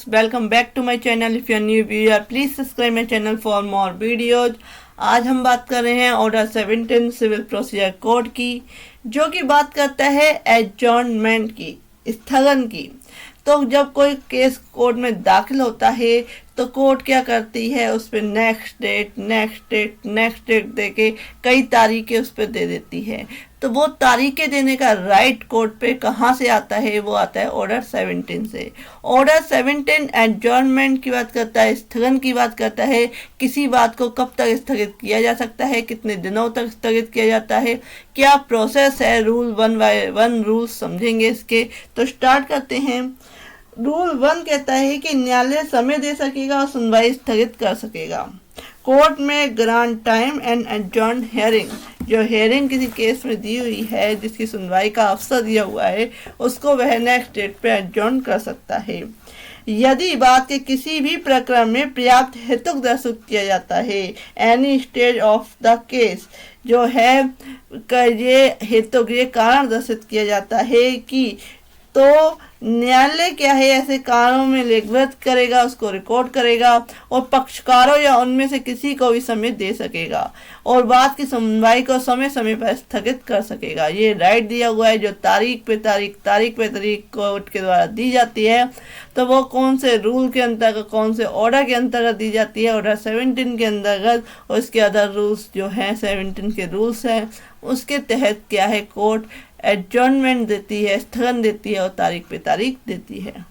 friends, welcome back to my channel. If you are new viewer, please subscribe my channel for more videos. आज हम बात कर रहे हैं ऑर्डर 17 सिविल प्रोसीजर कोड की, जो कि बात करता है एडजॉर्नमेंट की, स्थगन की। तो जब कोई केस कोर्ट में दाखिल होता है तो कोर्ट क्या करती है, उस पर नेक्स्ट डेट दे के कई तारीखें उस पर दे देती है। तो वो तारीखें देने का राइट कोर्ट पे कहाँ से आता है, वो आता है ऑर्डर 17 से। ऑर्डर 17 एडजॉर्नमेंट की बात करता है, स्थगन की बात करता है। किसी बात को कब तक स्थगित किया जा सकता है, कितने दिनों तक स्थगित किया जाता है, क्या प्रोसेस है, रूल 1 बाय 1 रूल समझेंगे इसके। तो स्टार्ट करते हैं। रूल 1 कहता है कि न्यायालय समय दे सकेगा और सुनवाई स्थगित कर सकेगा। कोर्ट में grant time and adjourn hearing, जो हेयरिंग किसी केस में दी हुई है, जिसकी सुनवाई का अवसर दिया हुआ है, उसको वह नेक्स्ट डेट पे एडजॉर्न कर सकता है। यदि बात के किसी भी प्रकरण में पर्याप्त हेतु दर्शित किया जाता है, any stage of the case, जो है ये हेतु, ये कारण दर्शित किया जाता है कि तो न्यायालय क्या है, ऐसे कारणों में लेखबद्ध करेगा, उसको रिकॉर्ड करेगा और पक्षकारों या उनमें से किसी को भी समय दे सकेगा और बात की सुनवाई को समय समय पर स्थगित कर सकेगा। ये राइट दिया हुआ है, जो तारीख पे तारीख कोर्ट के द्वारा दी जाती है। तो वो कौन से रूल के अंतर्गत, कौन से ऑर्डर के अंतर्गत दी जाती है, ऑर्डर 17 के अंतर्गत, और इसके अदर रूल्स जो हैं 17 के रूल्स हैं, उसके तहत क्या है, कोर्ट एडजॉर्नमेंट देती है, स्थगन देती है और तारीख पे तारीख देती है।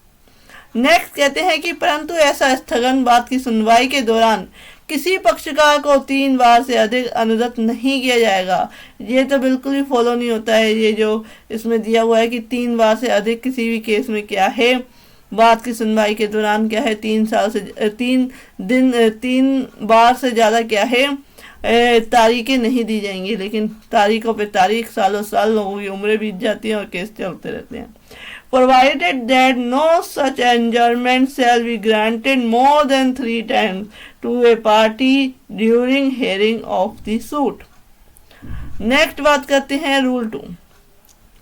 नेक्स्ट कहते हैं कि परंतु ऐसा स्थगन बात की सुनवाई के दौरान किसी पक्षकार को 3 बार से अधिक अनुदत नहीं किया जाएगा। ये तो बिल्कुल ही फॉलो नहीं होता है, ये जो इसमें दिया हुआ है कि 3 बार से अधिक किसी भी केस में क्या है, बात की सुनवाई के दौरान क्या है, 3 बार से ज़्यादा क्या है तारीखें नहीं दी जाएंगी। लेकिन तारीखों पे तारीख, सालों साल लोगों की उम्रें बीत जाती हैं और केस चलते रहते हैं। Provided that no such adjournment shall be granted more than 3 times to a party during hearing of the suit. Next बात करते हैं रूल 2।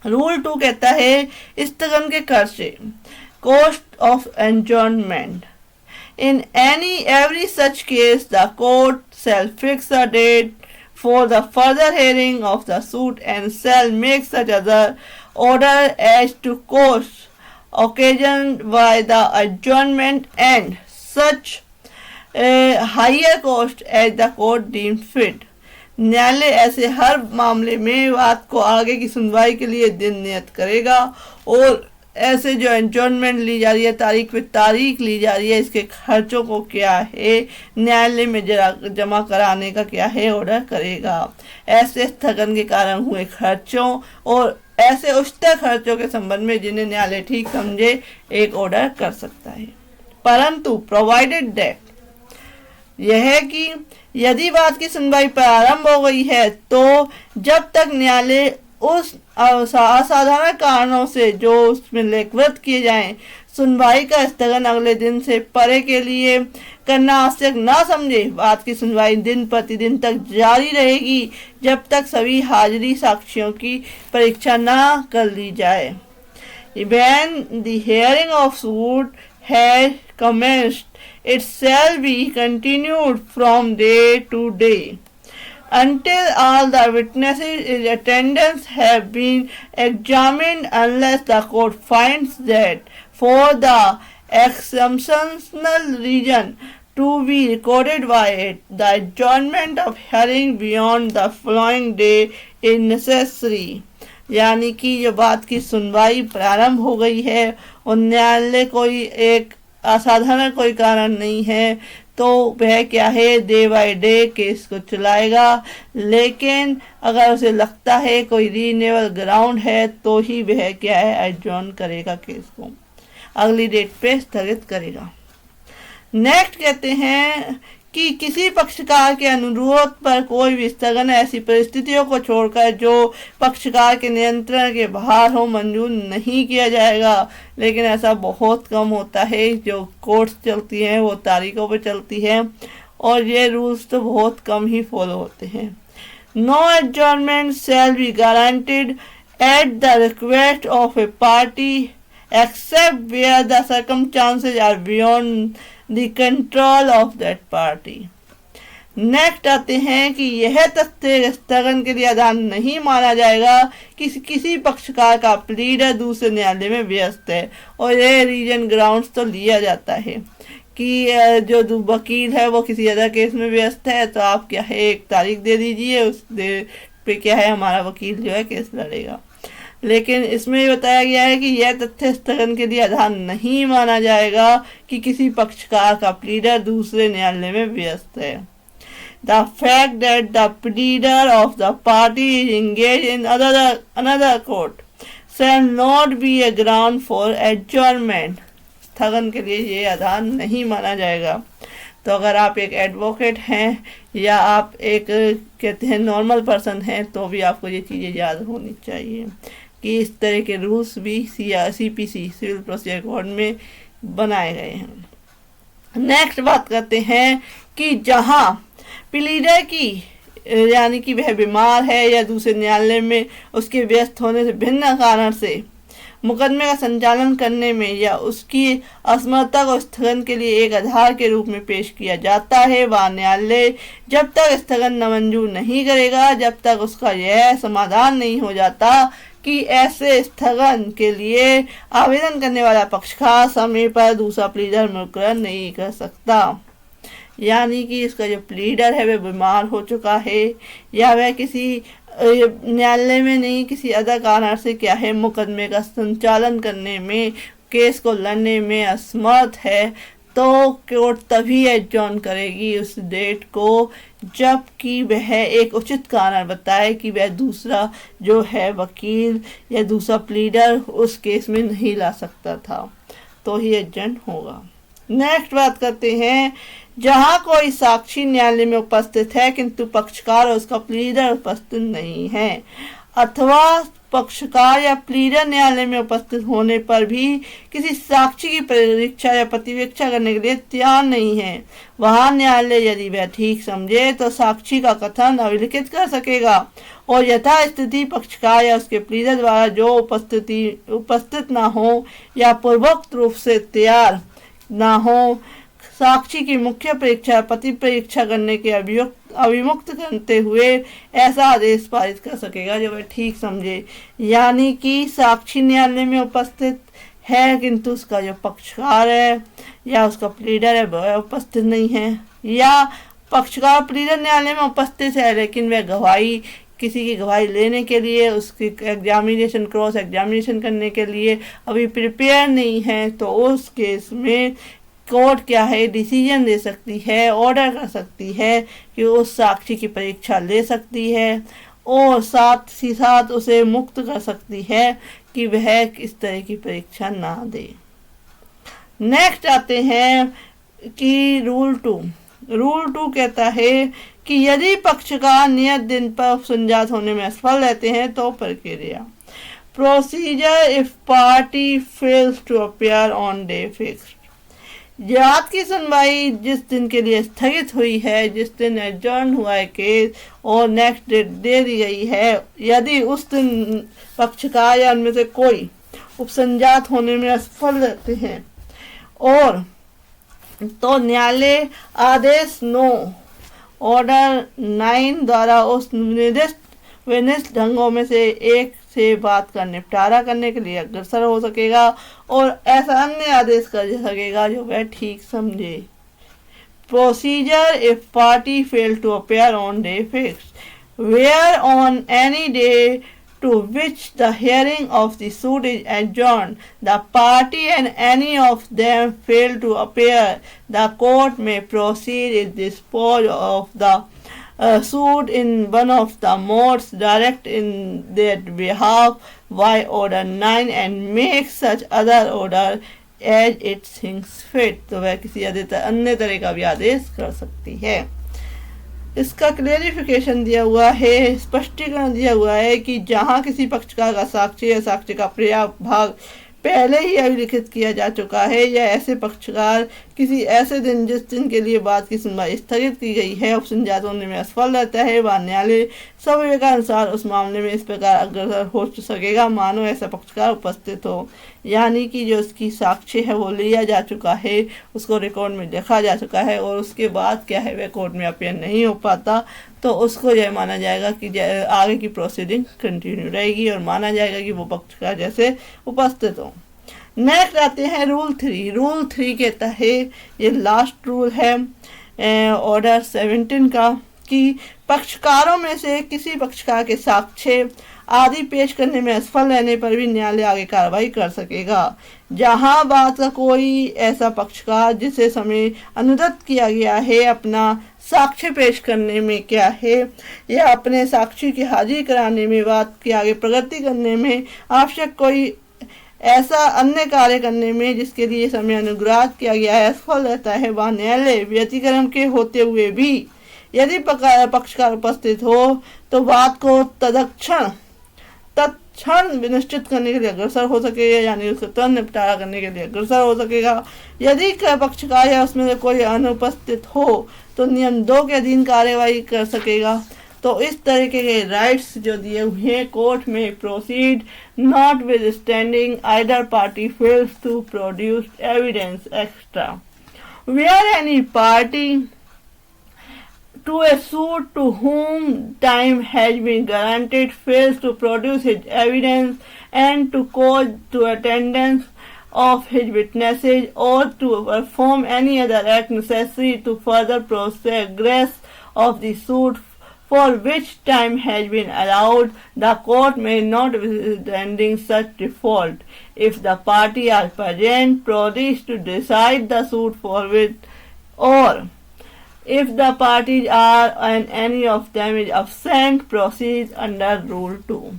रूल 2 कहता है स्थगन के खर्चे, cost of adjournment. In every such case, the court shall fix a date for the further hearing of the suit and shall make such other order as to costs occasioned by the adjournment and such higher cost as the court deemed fit. न्यायालय ऐसे हर मामले में बात को आगे की सुनवाई के लिए दिन नियत करेगा और ऐसे जो एडजॉर्नमेंट ली जा रही है, तारीख पे तारीख ली जा रही है, इसके खर्चों को क्या है न्यायालय में जमा कराने का क्या है ऑर्डर करेगा। ऐसे स्थगन के कारण हुए खर्चों और ऐसे उच्च खर्चों के संबंध में जिन्हें न्यायालय ठीक समझे एक ऑर्डर कर सकता है। परंतु प्रोवाइडेड दैट, यह है कि यदि बात की सुनवाई प्रारंभ हो गई है तो जब तक न्यायालय उस असाधारण कारणों से जो उसमें लेखबद्ध किए जाएं, सुनवाई का स्थगन अगले दिन से परे के लिए करना आवश्यक ना समझे, बात की सुनवाई दिन प्रतिदिन तक जारी रहेगी जब तक सभी हाजिरी साक्ष्यों की परीक्षा ना कर ली जाए। When the hearing of suit has commenced, it shall be continued from day to day until all the witnesses in attendance have been examined, unless the court finds that for the exceptional reason to be recorded by it, the adjournment of hearing beyond the following day is necessary. यानी कि जो बात की सुनवाई प्रारंभ हो गई है और न्यायालय कोई एक असाधारण कोई कारण नहीं है तो वह क्या है डे बाय डे केस को चलाएगा। लेकिन अगर उसे लगता है कोई रीजनेबल ग्राउंड है तो ही वह क्या है एडजॉर्न करेगा, केस को अगली डेट पे स्थगित करेगा। नेक्स्ट कहते हैं कि किसी पक्षकार के अनुरोध पर कोई भी स्थगन ऐसी परिस्थितियों को छोड़कर जो पक्षकार के नियंत्रण के बाहर हो मंजूर नहीं किया जाएगा। लेकिन ऐसा बहुत कम होता है, जो कोर्ट्स चलती हैं वो तारीखों पे चलती हैं और ये रूल्स तो बहुत कम ही फॉलो होते हैं। No adjournment shall be guaranteed at the request of a party except where the circumstances are beyond the control of that party. Next आते हैं कि यह तथ्य स्थगन के लिए आधार नहीं माना जाएगा कि किसी पक्षकार का प्लीडर दूसरे न्यायालय में व्यस्त है, और यह रीजन ग्राउंड्स तो लिया जाता है कि जो वकील है वो किसी अदर केस में व्यस्त है, तो आप क्या है एक तारीख दे दीजिए, उस पे क्या है हमारा वकील जो है केस लड़ेगा। लेकिन इसमें बताया गया है कि यह तथ्य स्थगन के लिए आधार नहीं माना जाएगा कि किसी पक्षकार का प्लीडर दूसरे न्यायालय में व्यस्त है। The fact that the pleader of the party is engaged in another court shall not be a ground for adjournment. स्थगन के लिए ये आधार नहीं माना जाएगा। तो अगर आप एक एडवोकेट हैं या आप एक कहते हैं नॉर्मल पर्सन हैं, तो भी आपको ये चीज़ें याद होनी चाहिए कि इस तरह के रूल्स भी CPC सिविल प्रोसीजर कोड में बनाए गए हैं। नेक्स्ट बात करते हैं कि जहाँ प्लीडर की यानी कि वह बीमार है या दूसरे न्यायालय में उसके व्यस्त होने से भिन्न कारण से मुकदमे का संचालन करने में या उसकी असमर्थता को स्थगन के लिए एक आधार के रूप में पेश किया जाता है, वह न्यायालय जब तक स्थगन नामंजूर नहीं करेगा जब तक उसका यह समाधान नहीं हो जाता कि ऐसे स्थगन के लिए आवेदन करने वाला पक्षकार समय पर दूसरा प्लीडर मुकर्रर नहीं कर सकता। यानी कि इसका जो प्लीडर है वह बीमार हो चुका है या वह किसी न्यायालय में नहीं किसी अदर कारण से क्या है मुकदमे का संचालन करने में, केस को लड़ने में असमर्थ है, तो कोर्ट तभी एडजॉर्न करेगी उस डेट को जबकि वह एक उचित कारण बताए कि वह दूसरा जो है वकील या दूसरा प्लीडर उस केस में नहीं ला सकता था, तो ही एडजॉर्न होगा। नेक्स्ट बात करते हैं, जहां कोई साक्षी न्यायालय में उपस्थित है किंतु पक्षकार और उसका प्लीडर उपस्थित नहीं है, अथवा पक्षकार या प्लीडर न्यायालय में उपस्थित होने पर भी किसी साक्षी की परीक्षा या प्रतिवीक्षा करने के लिए तैयार नहीं है, वहां न्यायालय यदि वह ठीक समझे तो साक्षी का कथन अभिलिखित कर सकेगा और यथास्थिति पक्षकार या उसके प्लीडर द्वारा जो उपस्थित ना हो या पूर्वोक्त रूप से तैयार ना हो, साक्षी की मुख्य परीक्षा पति परीक्षा करने के अभिमुक्त करते हुए ऐसा आदेश पारित कर सकेगा जो वह ठीक समझे। यानी कि साक्षी न्यायालय में उपस्थित है किंतु उसका जो पक्षकार है या उसका प्लीडर है वह उपस्थित नहीं है, या पक्षकार प्लीडर न्यायालय में उपस्थित है लेकिन वह गवाही किसी की गवाही लेने के लिए उसकी एग्जामिनेशन क्रॉस एग्जामिनेशन करने के लिए अभी प्रिपेयर नहीं है, तो उस केस में कोर्ट क्या है डिसीजन दे सकती है, ऑर्डर कर सकती है कि उस साक्षी की परीक्षा ले सकती है और साथ ही साथ उसे मुक्त कर सकती है कि वह इस तरह की परीक्षा ना दे। नेक्स्ट आते हैं कि रूल 2 कहता है कि यदि पक्षकार नियत दिन पर उपसंजात होने में असफल रहते हैं तो प्रक्रिया procedure if party fails to appear on day fixed. जात की सुनवाई जिस दिन के लिए स्थगित हुई है, जिस दिन एडजर्न हुआ है केस और नेक्स्ट डेट दे दी गई है, यदि उस दिन पक्षकार या उनमें से कोई उपसंजात होने में असफल रहते हैं और तो न्यायालय आदेश 9 ऑर्डर 9 द्वारा उस निर्दिष्ट ढंगों में से एक से बात का निपटारा करने के लिए अग्रसर हो सकेगा और ऐसा अन्य आदेश कर सकेगा जो वह ठीक समझे। Procedure if party fail to appear on day fixed where on any day to which the hearing of the suit is adjourned, the party and any of them fail to appear, the court may proceed to dispose of the suit in one of the modes direct in their behalf by order 9 and make such other order as it thinks fit। तो वह किसी अन्य तरह का भी आदेश कर सकती है। इसका क्लेरिफिकेशन दिया हुआ है, स्पष्टीकरण दिया हुआ है कि जहां किसी पक्षकार का साक्षी या साक्षी का पर्याप्त भाग पहले ही अभिलिखित किया जा चुका है या ऐसे पक्षकार किसी ऐसे दिन जिस दिन के लिए बात की सुनवाई स्थगित की गई है उपसंजात होने में असफल रहता है, वह न्यायालय स्वविवेकानुसार उस मामले में इस प्रकार अग्रसर हो सकेगा मानो ऐसा पक्षकार उपस्थित हो। यानी कि जो उसकी साक्ष्य है वो लिया जा चुका है, उसको रिकॉर्ड में देखा जा चुका है और उसके बाद क्या है वह कोर्ट में अपीयर नहीं हो पाता, तो उसको यह माना जाएगा कि आगे की प्रोसीडिंग कंटिन्यू रहेगी और माना जाएगा कि वो पक्षकार जैसे उपस्थित हो। नेक्स्ट आते हैं रूल 3। रूल 3 के तहत ये लास्ट रूल है ऑर्डर 17 का कि पक्षकारों में से किसी पक्षकार के साक्ष्य आदि पेश करने में असफल रहने पर भी न्यायालय आगे कार्रवाई कर सकेगा। जहां बात का कोई ऐसा पक्षकार जिसे समय अनुदत्त किया गया है अपना साक्ष्य पेश करने में क्या है या अपने साक्षी की हाजिरी कराने में, बात की आगे प्रगति करने में आवश्यक कोई ऐसा अन्य कार्य करने में जिसके लिए समय अनुग्राह किया गया है असफल रहता है, वह न्यायालय व्यतिक्रम के होते हुए भी यदि पक्षकार उपस्थित हो तो बात को तत्क्षण निश्चित करने के लिए अग्रसर हो सकेगा, यानी उसका तुरंत निपटारा करने के लिए अग्रसर हो सकेगा। यदि पक्षकार या उसमें से कोई अनुपस्थित हो तो नियम 2 के अधीन कार्यवाही कर सकेगा। तो इस तरीके के राइट्स जो दिए हुए हैं कोर्ट में proceed notwithstanding either party fails to produce evidence extra where any party to a suit to whom time has been granted fails to produce his evidence and to call to attendance of his witnesses or to perform any other act necessary to further progress of the suit for which time has been allowed, the court may not withstanding such default, if the party are present, proceeds to decide the suit forthwith, or if the parties are and any of them is absent, proceeds under rule 2।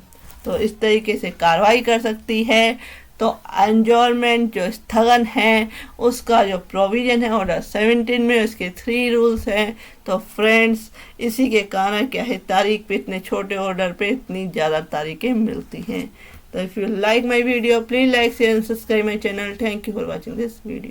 तो इस तरीके से कार्रवाई कर सकती है। तो enjoyment जो स्थगन है उसका जो प्रोविजन है ऑर्डर 17 में, उसके 3 रूल्स हैं। तो फ्रेंड्स इसी के कारण क्या है तारीख पे इतने छोटे ऑर्डर पे इतनी ज़्यादा तारीखें मिलती हैं। तो if you like my video please like share and subscribe my channel. Thank you for watching this video.